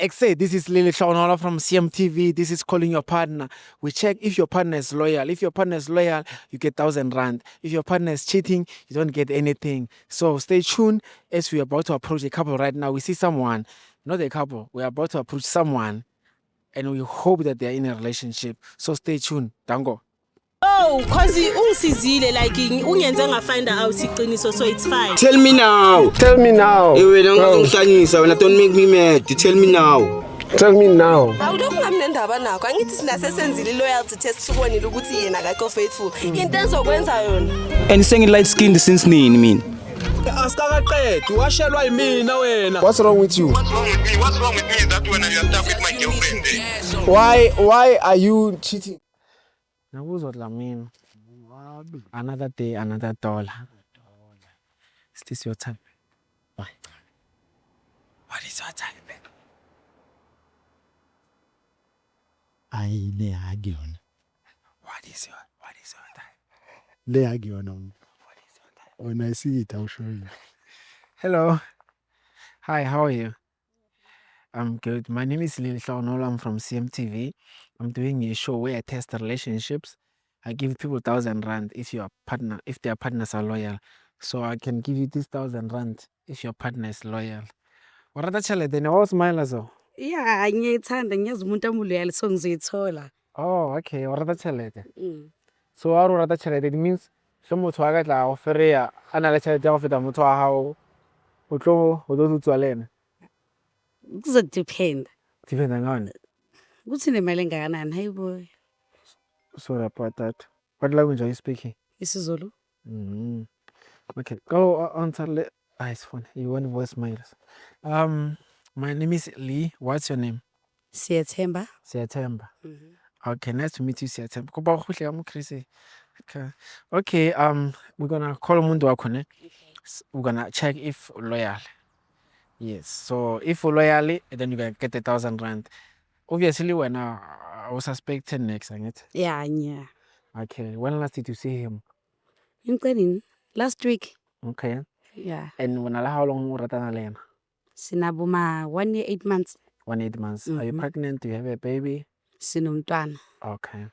Say this is Lily Shaunola from CMTV. This is calling your partner. We check if your partner is loyal. If your partner is loyal, you get 1,000 rand. If your partner is cheating, you don't get anything. So stay tuned as we're about to approach a couple right now. We see someone, not a couple. We're about to approach someone and we hope that they're in a relationship. So stay tuned. Dango. Oh, cause ungisizile like ungenze ngafind out iqiniso, so it's fine. Tell me now. Tell me now. Wena ungangihlanyisa wena, don't make me mad. Tell me now. Tell me now. Awulokhu ngamnendaba nakho. Angithi sinasesenzile loyalty test sibonile ukuthi yena akakho faithful. Into enzokwenza yona. And saying light skinned since nini mina? Asikaqedi washelwa yimina wena. What's wrong with you? What's wrong with me? What's wrong with me is that when you're stuck with my girlfriend there. Why are you cheating? Nakuzwa Dlamini. Another day, another dollar. Is this your time? Why? What is your time? Ayi le agiyona. What is your time? Le agiyona. When I see it, I'll show you. Hello. Hi, how are you? I'm good. My name is Lily Shaunola. I'm from CMTV. I'm doing a show where I test relationships. I give people 1,000 rand if their partners are loyal. So I can give you this 1,000 rand if your partner is loyal. What are the challenges? Then what's smile so? Yeah, ngiyithanda ngiyazi umuntu amuloyal so ngizoyithola. Oh, okay. What are the challenges? So how are the challenges? It means some motho a ka tla offerea ana le challenges ya go feta motho wa hao. O tlo tswa le ena. Kuzodepend. Depends on. Ukuthi nemali engakanani, hayibo. Sorry about that. What language are you speaking? IsiZulu. Okay, go answer. It's funny. You want voicemails. My name is Lee. What's your name? Siyathemba. Siyathemba. Okay, nice to meet you, Siyathemba. Kuba kuhle kamu Chris. Okay, we're gonna call umuntu wakho ne. We're gonna check if loyal. Yes. So if loyal, then you're gonna get 1,000 rand. Obviously, when I was suspecting next, ain't. Yeah. Okay. When last did you see him? Ngicela last week. Okay. Yeah. And when how long you ratana le yena? Sinabuma 1 year 8 months. 8 months. Are you pregnant? Do you have a baby? Sinomntwana. Okay.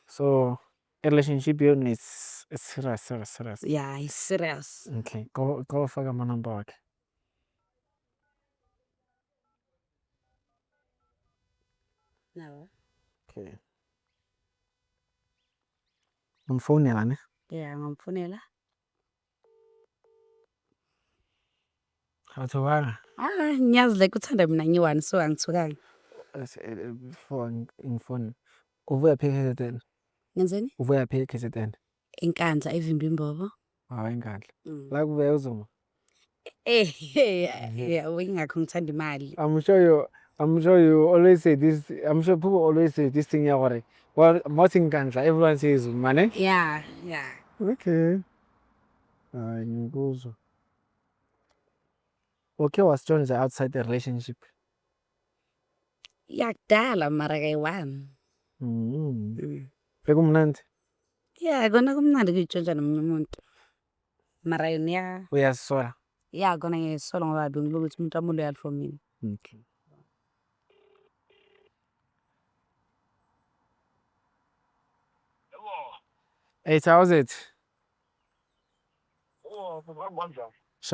So relationship yona is serious. Yeah, it's serious. Okay. Go faka my number wakhe. No. Okay. Umfonela ne? Yeah, ngamfonela. Awuthokanga? Ngiyazi like uthanda mina ngiwani so angithukanga. Before ngifone. Uvuya phi KZN? Ngenzeni? Uvuya phi KZN? Inkandla evimba imbobo. Hawu enkandla. La kuvuya uzuma. Yeah, ngingakho ngithanda imali. I'm sure you always say this. I'm sure people always say this thing ya gore. What inkandla? Everyone says money. Yeah. Okay. Ngikuzwa. Okay, was Jones outside the relationship? Yakudala mara kayi-1. Bekumnandi? Yeah, kona kumnandi kuyitshontsha nomunye umuntu. Mara yona Uyazisola? yeah, kona ngiyayisola ngoba bengibuka ukuthi umuntu amuloyal for mina. Okay. Hey, how's it?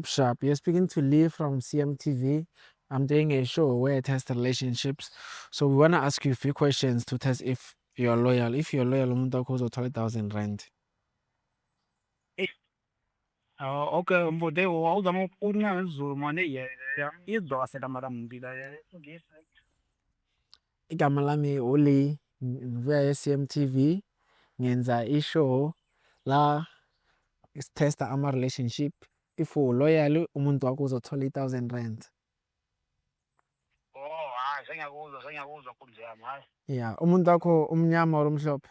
Sharp. You're speaking to Lee from CMTV. I'm doing a show where I test relationships. So we want to ask you a few questions to test if you're loyal. If you're loyal, umuntu wakho uzothola 1,000 rand. Okay, mbode wawuzama ukuna ngesiZulu manje izwasela mara mbila. Igama lami uLee, ngivuya eCMTV. Ngenza ishow la testa ama relationship. If loyal, umuntu wakho uzothola 1,000 rand. Sengiyakuzwa kunjani hayi. Yeah, umuntu wakho umnyama or umhlophe?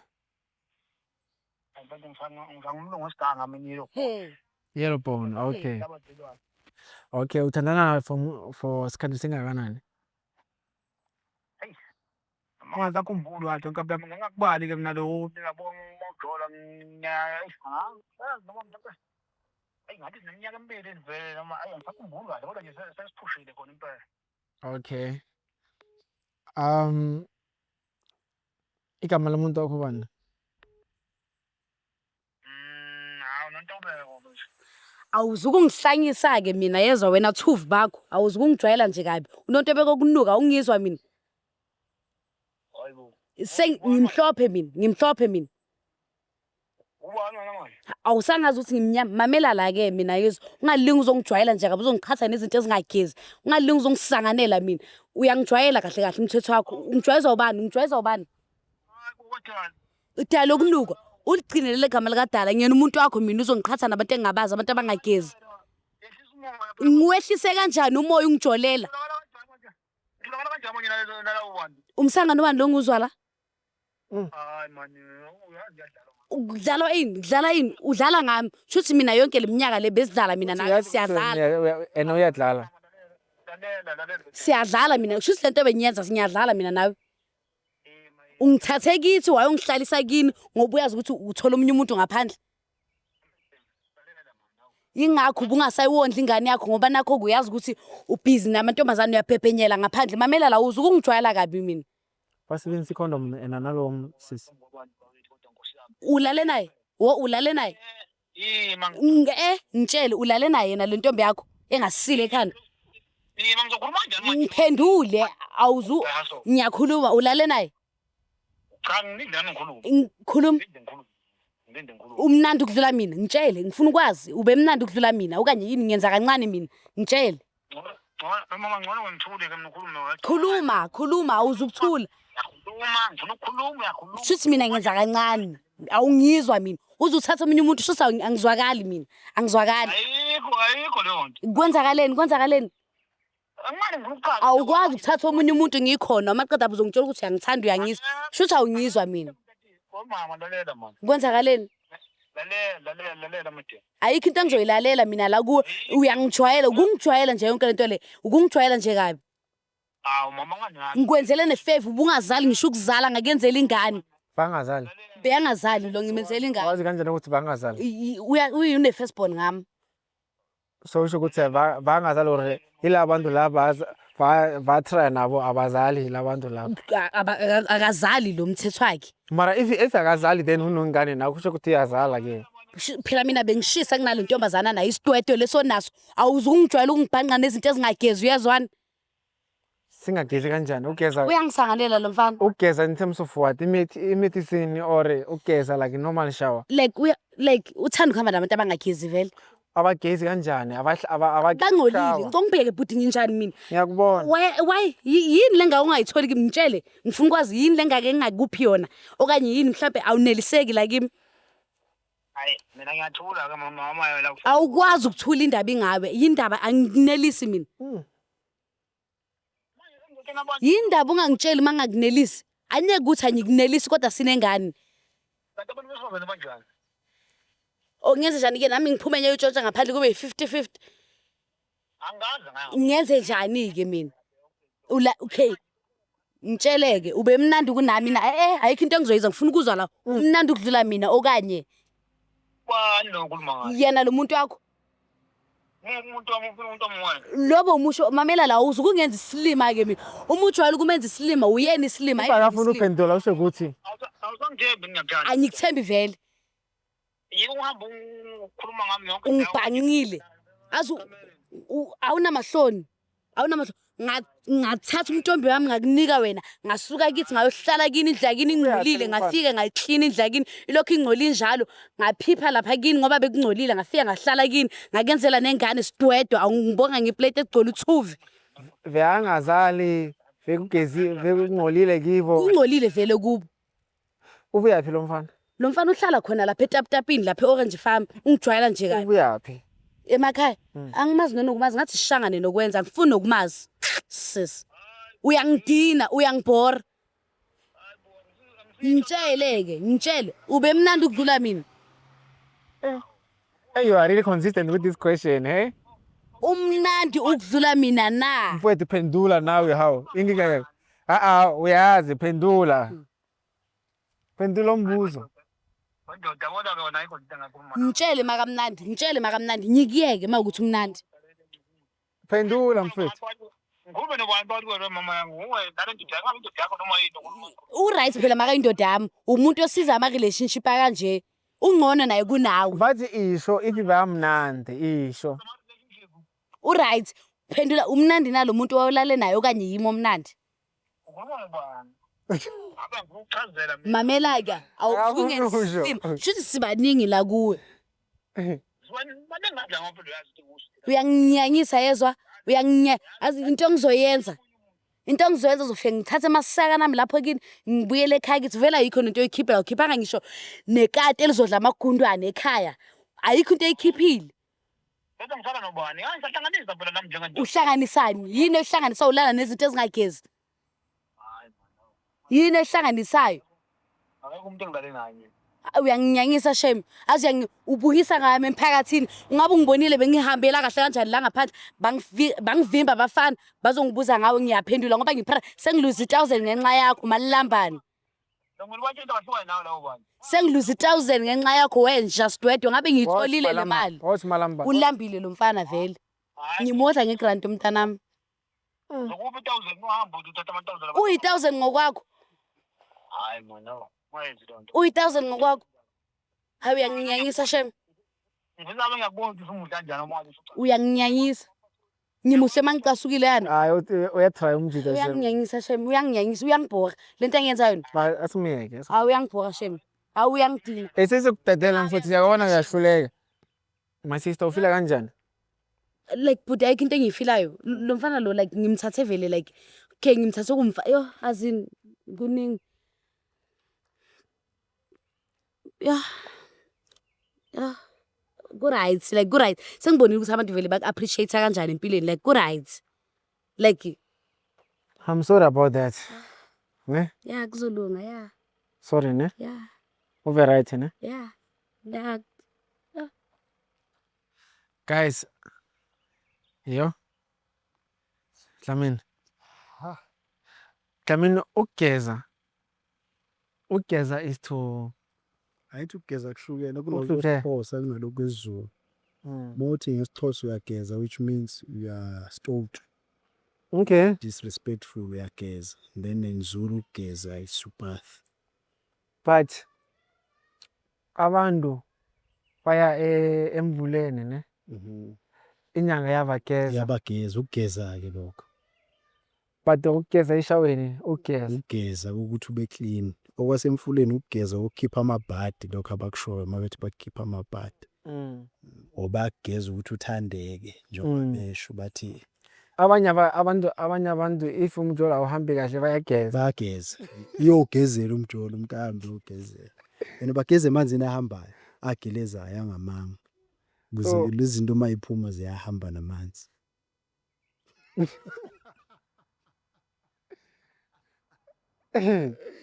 Ngizangumlungu osiganga mina yilo. Yellow bone. Okay. Okay, uthandana for isikhathi singakanani? Angazakhumbula wathi ngapha mina ngakubali ke mina lo ngiyabona uMojola ngathi neminyaka emibili endivele noma angisakhumbuli kahle kodwa nje sesiphushile khona impela. Okay. Igama lomuntu wakho bani? Hawu noNtobeko manje. Awuzukungihlanyisa ke mina yezwa wena thuvi bakho. Awuzukungijwayela nje kabi. UNontobeko kunuka ungizwa mina. Hayibo. Ngimhlophe mina. Ubani wena manje? Awusangazi ukuthi ngimnyama. Mamela la ke mina yezwa. Ungalingi uzongijwayela nje kabi uzongiqhatha nezinto ezingagezi. Ungalingi uzongisanganela mina. Uyangijwayela kahle umthetho wakho. Ungijwayeza ubani? Hayibo kodwa. Udala okunuka. Uligcinele igama likadala ngiyena umuntu wakho mina uzongiqhatha nabantu engingabazi abantu abangagezi. Yehlisa umoya. Ngiwehlise kanjani umoya ungijolela? Ngilakala kanjani manje nala ubani? Umsangano wani lo nguzwa la? Hayi manje uyazi yadlala. Kudlala yini? Udlala ngami. Shuthi mina yonke leminyaka le besidlala mina nawe siyadlala. Ena uyadlala. Lalela. Siyadlala mina. Shuthi lento benyenza siyadlala mina nawe. Ungithathe kithi wayongihlalisa kini ngoba uyazi ukuthi uthola omunye umuntu ngaphandle. Ingakho ubungasayiwondla ingane yakho ngoba nakho uyazi ukuthi ubhizi namantombazane uyaphephenyela ngaphandle. Mamela la uzukungijwayela kabi mina. Basebenzisa icondom ena nalo sisi. Ulale naye? Ulale naye? Ngitshele ulale naye yena le ntombi yakho engasile ekhanda. Ngizokhuluma kanjani manje? Ngiphendule ngiyakhuluma ulale naye? Cha ngidlana ngikhuluma. Ngikhuluma. Nginde ngikhuluma. Umnandi ukudlula mina ngitshele ngifuna ukwazi ube mnandi ukudlula mina okanye yini ngiyenza kancane mina ngitshele. Mama ngcono ngithule ke mina ukhulume. Khuluma awuzukuthula. Ngifuna ukukhuluma yakhuluma. Shuthi mina ngiyenza kancane awungizwa mina uzuthatha omunye umuntu shuthi angizwakali mina angizwakali. Ayikho leyo nto. Kwenzakaleni? Angani ngikuqala. Awukwazi ukuthatha omunye umuntu ngikhona amaqeda uzongitshela ukuthi uyangithanda uyangizwa shuthi awungizwa mina. Mama lalela manje. Kwenzakaleni? Lalela manje. Ayikho into engizoyilalela mina la kuwe uyangijwayela ukungijwayela nje yonke lento le ukungijwayela nje kabi. Awu mama ngani? Ngikwenzele nefavor ubungazali ngisho ukuzala ngakenzela ingane. Bangazali. Beyangazali lo ngimenzela ingane. Wazi kanjani ukuthi bangazali? Uyune firstborn ngami. So usho ukuthi bangazali or ilabantu laba try nabo abazali labantu laba. Akazali lo mthetho wakhe. Mara if akazali then unongane nawe kusho ukuthi iyazala ke. Phela mina bengishisa kunale ntombazana nayo isidwedwe leso naso awuzungijwayela ukungibhanqa nezinto ezingagezi uyazwana. Singagezi kanjani ugeza? Uyangisanganela lo mfana. Ugeza in terms of what? Medicine or ugeza like normal shower? Like uthanda ukuhamba nabantu abangagezi vele. Abagezi kanjani? Bangolile. Ngongibheke bhuti nginjani mina? Ngiyakubona. Why yini lenga ungayitholi kimi ngitshele ngifuna ukwazi yini lenga ke ngingakuphi yona okanye yini mhlambe awuneliseki la kimi? Hayi mina ngiyathula ke mama la. Awukwazi ukuthula indaba ingawe yindaba anginelisi mina. Yindaba ungangitsheli mangakunelisi. Anyeke ukuthi angikunelisi kodwa sinengane. Kanti abantu besifazane banjani? Ngenze njani ke nami ngiphume nje utshontsha ngaphandle kube 50-50. Angazi ngayo. Ngenze njani ke mina? Okay. Ngitsheleke ube mnandi kunami na ayikho into engizoyiza ngifuna ukuzwa la umnandi ukudlula mina okanye Bani lo ngikhuluma ngayo? yena lo muntu wakho. Umuntu omncane. Lobo umusho mamela la uzukungenza isilima ke mina. Umuthi walo kumenza isilima uyena isilima Akafuna uphendula usho ukuthi Awusangithembi ngiyathanda. Angikuthembi vele. Yiko uhamba ukhuluma ngami yonke. Ungibhangile. Azu awunamahloni. Ngathatha umntombi wami ngakunika wena ngasuka kithi ngayohlala kini indla kini ingcolile ngafike ngayiclean indla kini ilokhu ingcolile njalo ngaphipha lapha kini ngoba bekungcolile ngafika ngahlala kini ngakenzela nengane sidwedwa angibonga ngeplate egcwele uthuvi veyangazali vekungcolile kibo kungcolile vele kubo ubuyaphi lo mfana uhlala khona lapha eTapitapini lapha eOrange Farm ungijwayela nje kabi ubuyaphi emakhaya angimazi nokumazi ngathi sishangane nokwenza ngifuna nokumazi sis uyangidina uyangibhora ngitshele ube mnandi ukudlula mina Hey, you are really consistent with this question, hey? Umnandi ukudlula mina na Mfowethu phendula nawe how inkinga uyazi phendula umbuzo Ndoda kodwa kona ayikho into engakhuluma. ngitshele makamnandi ngikiyeke mawukuthi umnandi phendula mfowethu Ngikhulume nobani phakathi kwena mama yangu nguwe nale ndoda yakho indoda yakho noma yini U-right phela maka indoda yami umuntu osiza ama-relationship akanje ungcono naye kunawe. Bathi isho ithi bayamnandi isho. U-right phendula umnandi nalo muntu owalale naye okanye yimi omnandi. ukhuluma nobani abe ngikuchazela mina Mamela-ke Akakusho. awukungenisimo shuthi sibaningi la kuwe. baningi ngapha ngempilo yazi ukuthi Uyanginyanyisa yezwa azi into engizoyenza uzofika ngithathe amasaka nami lapho kini ngibuyele ekhaya kithi vela yikho into oyikhiphela ukhiphanga ngisho nekati elizodla amagundwane ekhaya ayikho into oyikhiphile. bese ngisala nobani hayi sihlanganisa phela nami njengendoda Uhlanganisani yini ehlanganisa ulala nezinto ezingagezi yini ehlanganisayo. akekho umuntu engilale naye Uyanginyanyisa shem azi ubukisa ngami emphakathini ungabe ungibonile bengihambela kahle kanjani la ngaphandle bangivimba abafana bazongibuza ngawe ngiyaphendula ngoba ngiphela sengiluza 1000 ngenxa yakho malilambani. ngibona ukuthi into ahlukene nawe lawo bani Sengiluza 1000 ngenxa yakho wena just wedwa ngabe ngiyitholile le mali. Wathi malamba. Ulambile lo mfana vele. Ngimodla ngegrant umntanami. zokuba 1000 uhamba uthatha ama 1000 Uyi1000 ngokwakho. hayi mona wayenza lonto Uyi1000 ngokwakho. Hayi uyanginyanyisa shem. ngifuna ngiyakubona ukuthi umuhle kanjani uma wathi Uyanginyanyisa. Ngimuhle mangicasukile yana. Hayi uyatry umjida shem. Uyanginyanyisa shem uyanginyanyisa uyangibhora lento engiyenza yona. Asimiyeke. Hawu uyangibhora shem. Hawu uyangidina. Esesokudedela mfowethu siyabona uyahluleka. My sister ufila kanjani? Like but ayikho into engiyifilayo. Lo mfana lo like ngimthathe vele like okay ngimthathe kumfa yo azini kuningi. Yeah. Good right like good right. Sengibonile ukuthi abantu vele bak appreciate kanjani empilweni like good right. Like I'm sorry about that. Ne? yeah kuzolunga yeah. Sorry ne? Yeah. Uve right ne? Yeah. Yeah. Guys. Yo. Dlamini. Dlamini ukugeza. Ukugeza is to Ayithi ukugeza kuhlukene Kuhlukene. kunokuXhosa kunalokhu kwesiZulu. Mothi ngesixhosa uyageza which means you are stoked, Okay. disrespectful uyageza. Then in Zulu ukugeza is supath. But abantu baya emvuleni ne? Inyanga yabageza. Yabageza ukugeza ke lokho. But ukugeza eshaweni ugeza. Ukugeza ukuthi ube clean. Okwasemfuleni ukugeza ukukhipha amabhadi lokho abakushoyo mabethi bakhipha amabhadi. Obageza ukuthi uthandeke njengoba besho bathi Abanye abantu if umjolo awuhambi kahle bayageza. bayageza. Iyogezela umjolo umntambi ugezela. And bageze emanzini ahambayo agelezayo angamanga. Ukuze lezi zinto mayiphuma ziyahamba namanzi.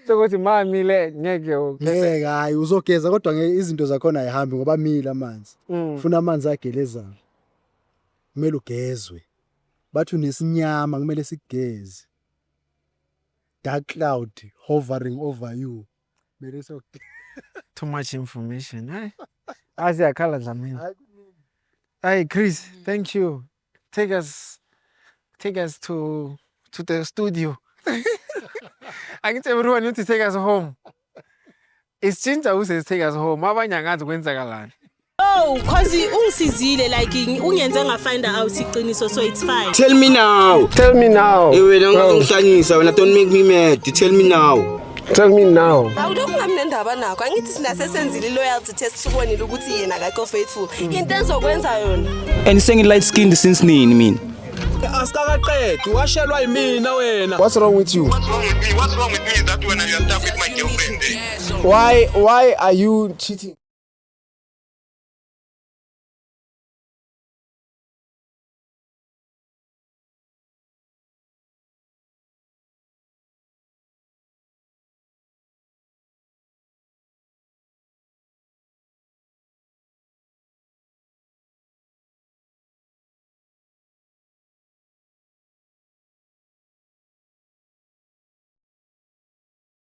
Sokuthi mamile ngeke Ngeke hayi uzogeza kodwa ngeke izinto zakhona ayihambi ngoba mila amanzi. Ufuna amanzi agelezayo. Kumele ugezwe. Bathi unesinyama kumele sigeze. Dark cloud hovering over you. Kumele too much information. Hey. Asiyakhala Dlamini. Hey Chris, thank you. Take us to the studio. I can tell everyone need to take us home. It's Chinta who says take us home. Abanye angazi kwenzakalani. Oh, cause ungisizile like ungenze ngafind out iqiniso so it's fine. Tell me now. Tell me now. Hey, wena ungihlanyisa wena, don't make me mad. Tell me now. Tell me now. Awulokhu ngamnendaba nakho angithi sinasesenzile loyalty test sibonile ukuthi yena akekho faithful. Into ezokwenza yona. And saying light skinned since nini mina? Asikaqedi washelwa yimina wena. What's wrong with you? What's wrong with me? What's wrong with me is that when you are stuck with my girlfriend. Why are you cheating?